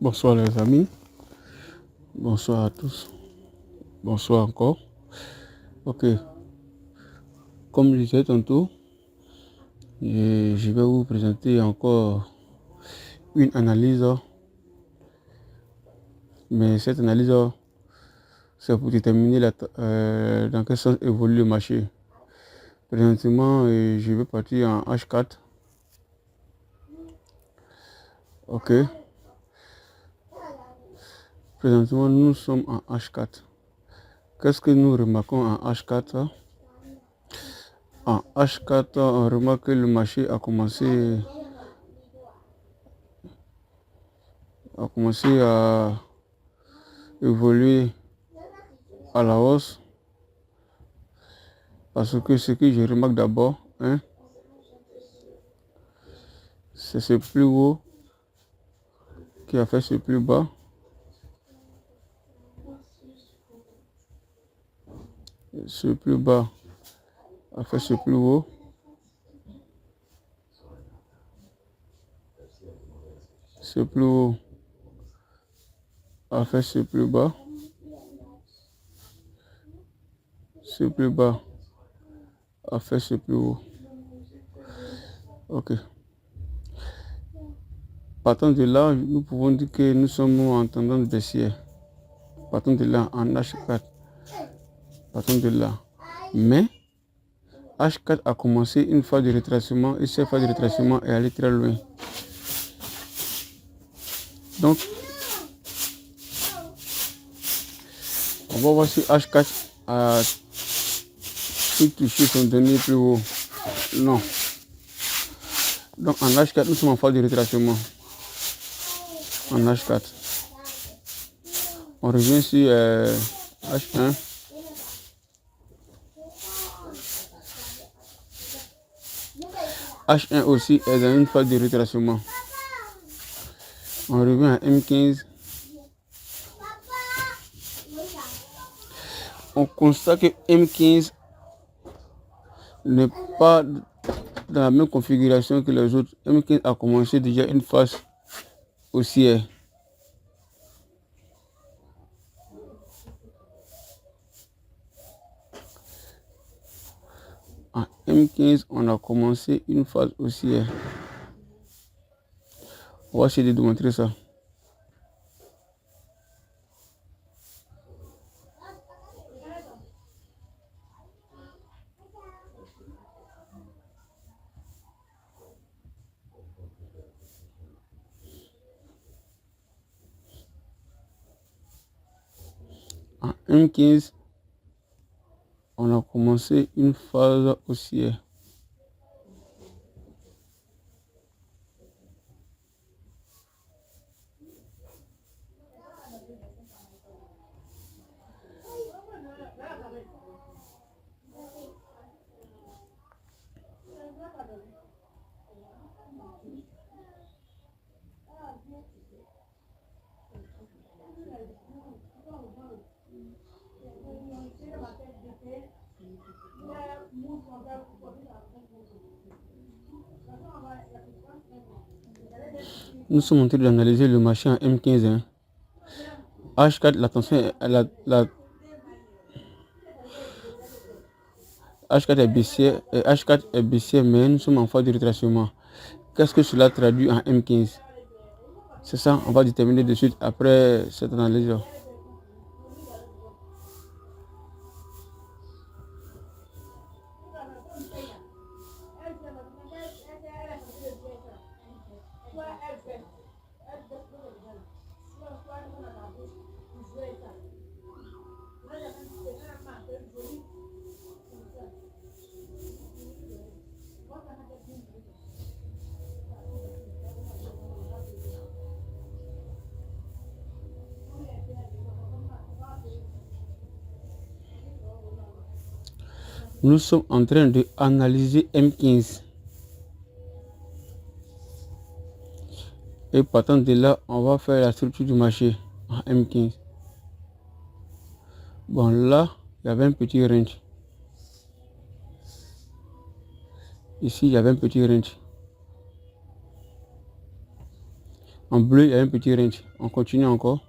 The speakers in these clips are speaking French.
Bonsoir les amis, bonsoir à tous, bonsoir encore. Ok, comme je disais tantôt, je vais vous présenter encore une analyse, mais cette analyse, c'est pour déterminer dans quel sens évolue le marché. Présentement, je vais partir en H4. Ok, présentement, nous sommes en H4. Qu'est-ce que nous remarquons en H4? En H4, on remarque que le marché a commencé à évoluer à la hausse. Parce que ce que je remarque d'abord, c'est ce plus haut qui a fait ce plus bas. Ce plus bas a fait ce plus haut. Ce plus haut a fait ce plus bas. Ce plus bas a fait ce plus haut. Ok. Partant de là, nous pouvons dire que nous sommes en tendance baissière. Partant de là, en H4. Partant de là. Mais H4 a commencé une phase de retracement et cette phase de retracement est allée très loin. Donc, on va voir si H4 a touché son dernier plus haut. Non. Donc en H4, nous sommes en phase de retracement. En H4. On revient sur H1. H1 aussi est dans une phase de retracement. On revient à M15. On constate que M15 n'est pas dans la même configuration que les autres. M15 a commencé déjà une phase haussière. En M15, on a commencé une phase haussière. On va essayer de démontrer ça. En M15, on a commencé une phase haussière. Nous sommes en train d'analyser le marché en M15. H4, l'attention, H4 est baissière, H4 est baissière, mais nous sommes en phase de retracement. Qu'est-ce que cela traduit en M15? C'est ça, on va déterminer de suite après cette analyse. Nous sommes en train d'analyser M15. Et partant de là, on va faire la structure du marché en M15. Bon, là, il y avait un petit range. Ici, il y avait un petit range. En bleu, il y a un petit range. On continue encore.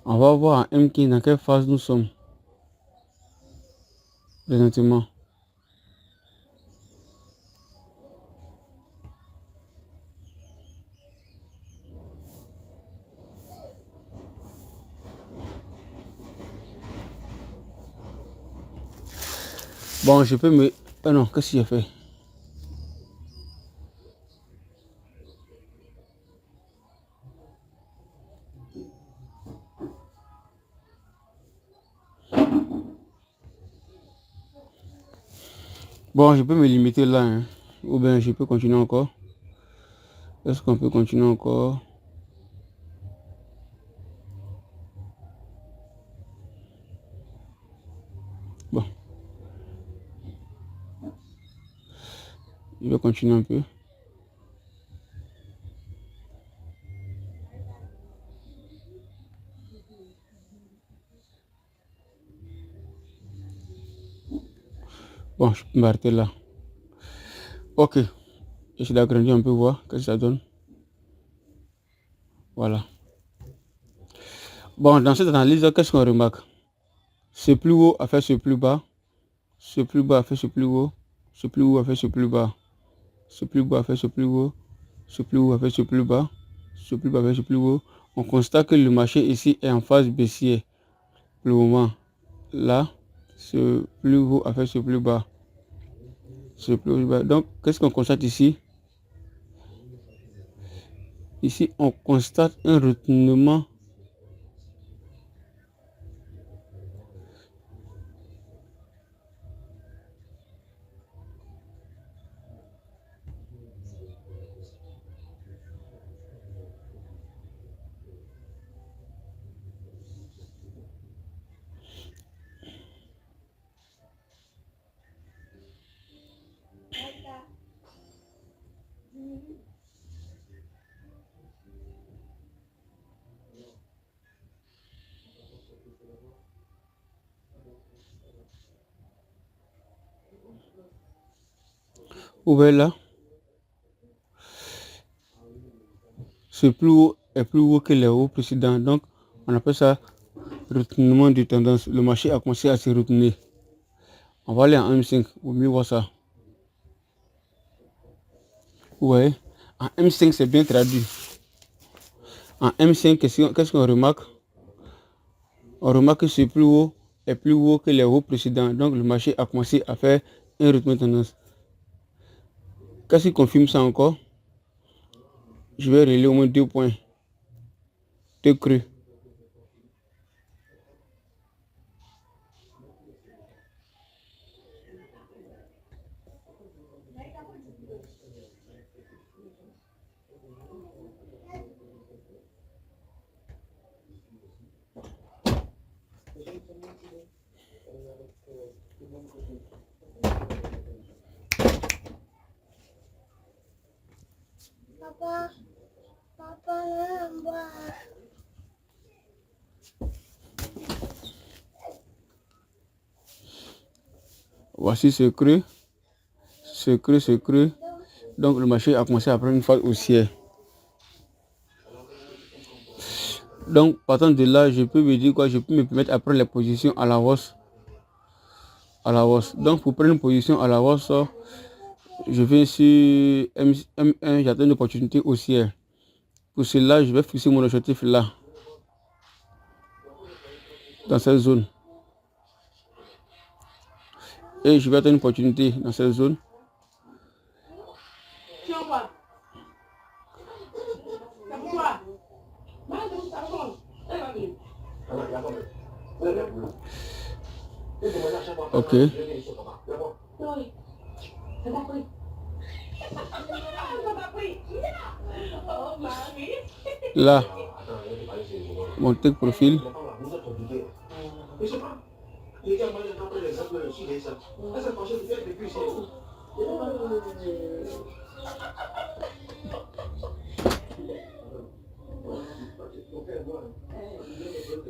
On va voir en MK dans quelle phase nous sommes présentement. Bon, je peux me... Ah non, qu'est-ce que j'ai fait? Bon, je peux me limiter là, hein. Ou bien je peux continuer encore. Est-ce qu'on peut continuer encore? Bon, je vais continuer un peu. Bon, je peux m'arrêter là. Ok, je vais agrandir un peu, voir ce que ça donne. Voilà. Bon, dans cette analyse, qu'est-ce qu'on remarque? Ce plus haut a fait ce plus bas. Ce plus bas a fait ce plus haut. Ce plus haut a fait ce plus bas. Ce plus bas a fait ce plus haut. Ce plus haut a fait ce plus bas. Ce plus bas a fait ce plus haut. On constate que le marché ici est en phase baissière. Pour le moment, là, ce plus haut a fait ce plus bas. Ce plus bas. Donc, qu'est-ce qu'on constate ici? Ici, on constate un retournement. Vous voyez là? Ce plus haut est plus haut que les hauts précédents. Donc, on appelle ça retournement de tendance. Le marché a commencé à se retourner. On va aller en M5. Vous mieux voir ça. Vous voyez? En M5, c'est bien traduit. En M5, qu'est-ce qu'on remarque? On remarque que ce plus haut est plus haut que les hauts précédents. Donc, le marché a commencé à faire un retournement de tendance. Qu'est-ce qui confirme ça encore? Je vais relayer au moins 2 points. 2 creux. Voici ce creux. Ce creux, ce creux. Donc, le marché a commencé à prendre une phase haussière. Donc, partant de là, je peux me dire quoi? Je peux me permettre à prendre les positions à la hausse. À la hausse. Donc, pour prendre une position à la hausse, je vais sur M1, j'attends une opportunité haussière. Pour cela, je vais fixer mon objectif là. Dans cette zone. Et je vais attendre une opportunité dans cette zone. Ok. Là, mon take profil.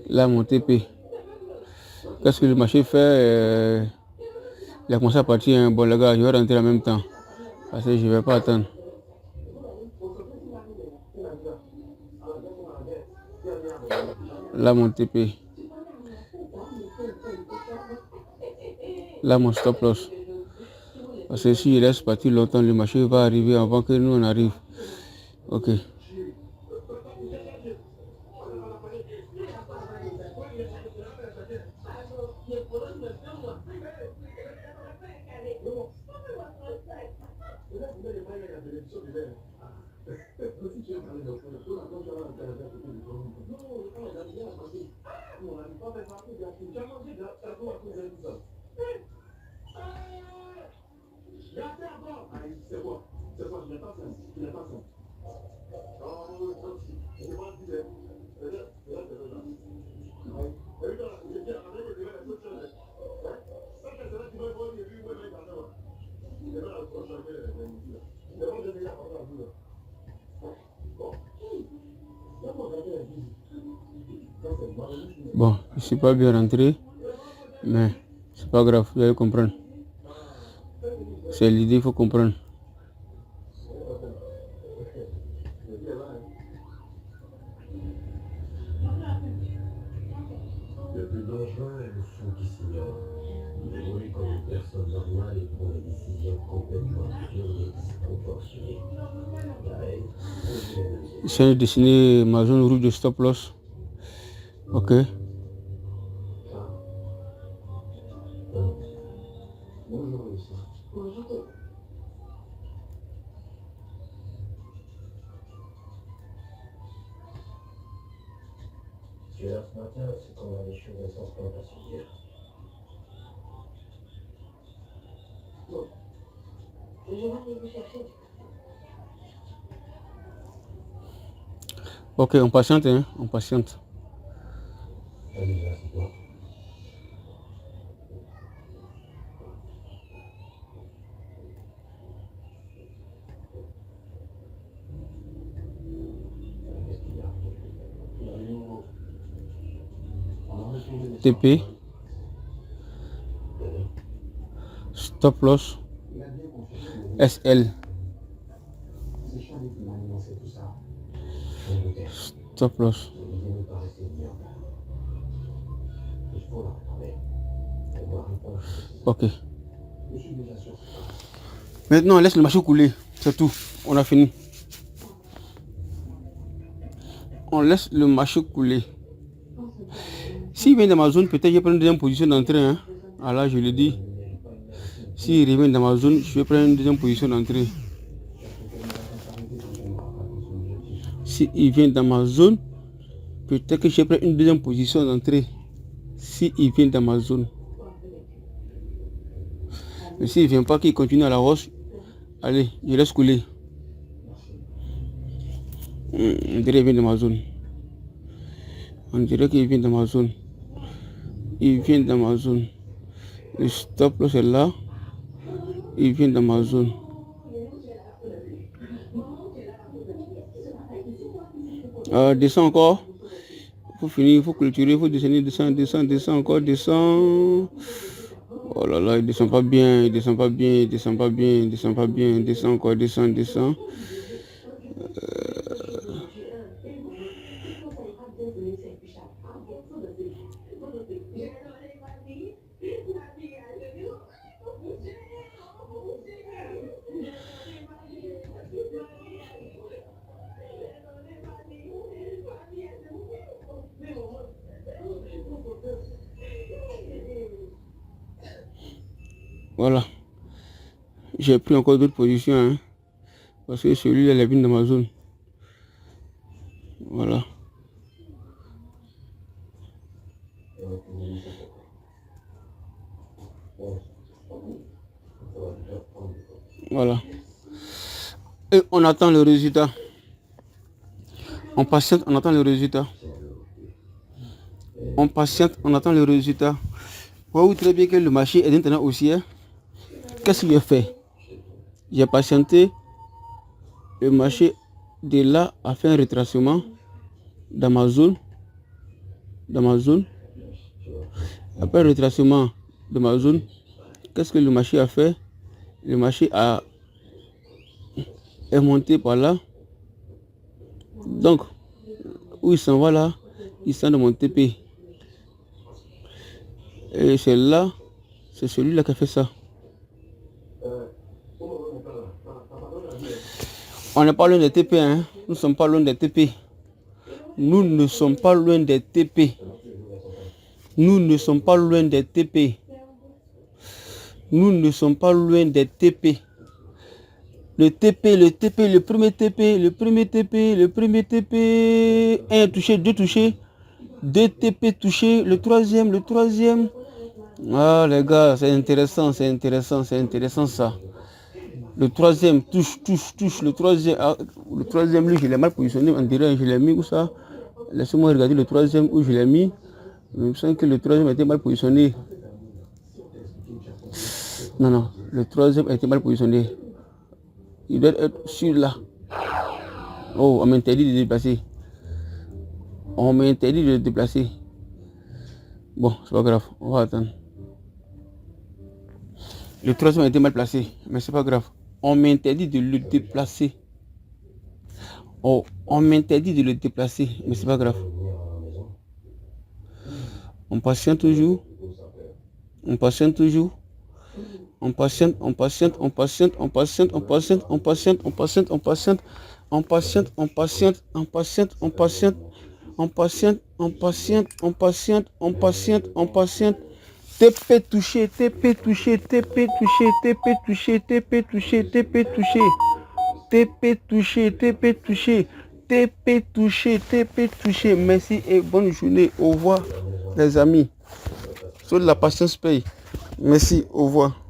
Là, mon TP. Qu'est-ce que le marché fait? Il a commencé à partir. Bon, les gars, je vais rentrer en même temps. Parce que je ne vais pas attendre. Là, mon TP. Là, mon stop loss. Parce que si je laisse partir longtemps, le marché va arriver avant que nous on arrive. Ok. Bon, je ne suis pas bien rentré, mais c'est pas grave, vous allez comprendre. C'est l'idée, il faut comprendre. Le plus dangereux est le fou qui s'ignore. Il évolue comme une personne normale et prend des décisions complètement absurdes et disproportionnées. La haine, J'essaie de dessiner ma zone rouge de stop loss. Ok. bonjour Lucie. Tu es là ce matin, c'est qu'on a des choses importantes à se dire. Bon, je vais aller vous chercher. Ok, on patiente, hein, on patiente. Allez, là, c'est toi. Qu'est-ce qu'il y a? TP. Stop loss. SL. Stop loss. Ok. Maintenant, on laisse le marché couler. C'est tout. On a fini. On laisse le marché couler. S'il vient dans ma zone, peut-être je vais prendre une deuxième position d'entrée. Hein. Alors, je le dis. S'il revient dans ma zone, je vais prendre une deuxième position d'entrée. S'il vient dans ma zone, peut-être que je vais prendre une deuxième position d'entrée. S'il vient dans ma zone. Mais s'il ne vient pas, qu'il continue à la hausse, allez, je laisse couler. On dirait qu'il vient dans ma zone. On dirait qu'il vient dans ma zone. Il vient dans ma zone. Le stop loss est là. Il vient dans ma zone. Descend encore. Il faut finir, il faut clôturer, il faut descendre, encore, descend. Oh là là, il descend pas bien, il descend pas bien, il descend pas bien, il descend pas bien, il descend encore, descend. Voilà. J'ai pris encore d'autres positions, hein, parce que celui-là, il est venu dans ma zone. Voilà. Voilà. Et on attend le résultat. On patiente, on attend le résultat. On patiente, on attend le résultat. Vous voyez très bien que le marché est maintenant haussier. Qu'est-ce qu'il a fait? J'ai patienté. Le marché de là a fait un retracement dans ma zone. Après le retracement de ma zone, qu'est-ce que le marché a fait? Le marché a est monté par là. Donc, où il s'en va là, il sent de mon TP. Et c'est là, c'est celui-là qui a fait ça. On n'est pas loin des TP, hein. Nous ne sommes pas loin des TP. Nous ne sommes pas loin des TP. Nous ne sommes pas loin des TP. Nous ne sommes pas loin des TP. Le premier TP. Un touché, deux touchés. 2 TP touchés. Le troisième. Ah les gars, c'est intéressant ça. Le troisième touche. Le troisième, lui, je l'ai mal positionné. On dirait, je l'ai mis où ça? Laissez-moi regarder le troisième où je l'ai mis. Je me sens que le troisième était mal positionné. Non, le troisième a été mal positionné. Il doit être sur là. Oh, on m'interdit de déplacer. Bon, c'est pas grave, on va attendre. Le troisième a été mal placé, mais c'est pas grave. On m'interdit de le déplacer. Oh, on m'interdit de le déplacer, mais c'est pas grave. On patiente toujours. On patiente. TP touché. Merci et bonne journée. Au revoir les amis. Sur la patience paye. Merci, au revoir.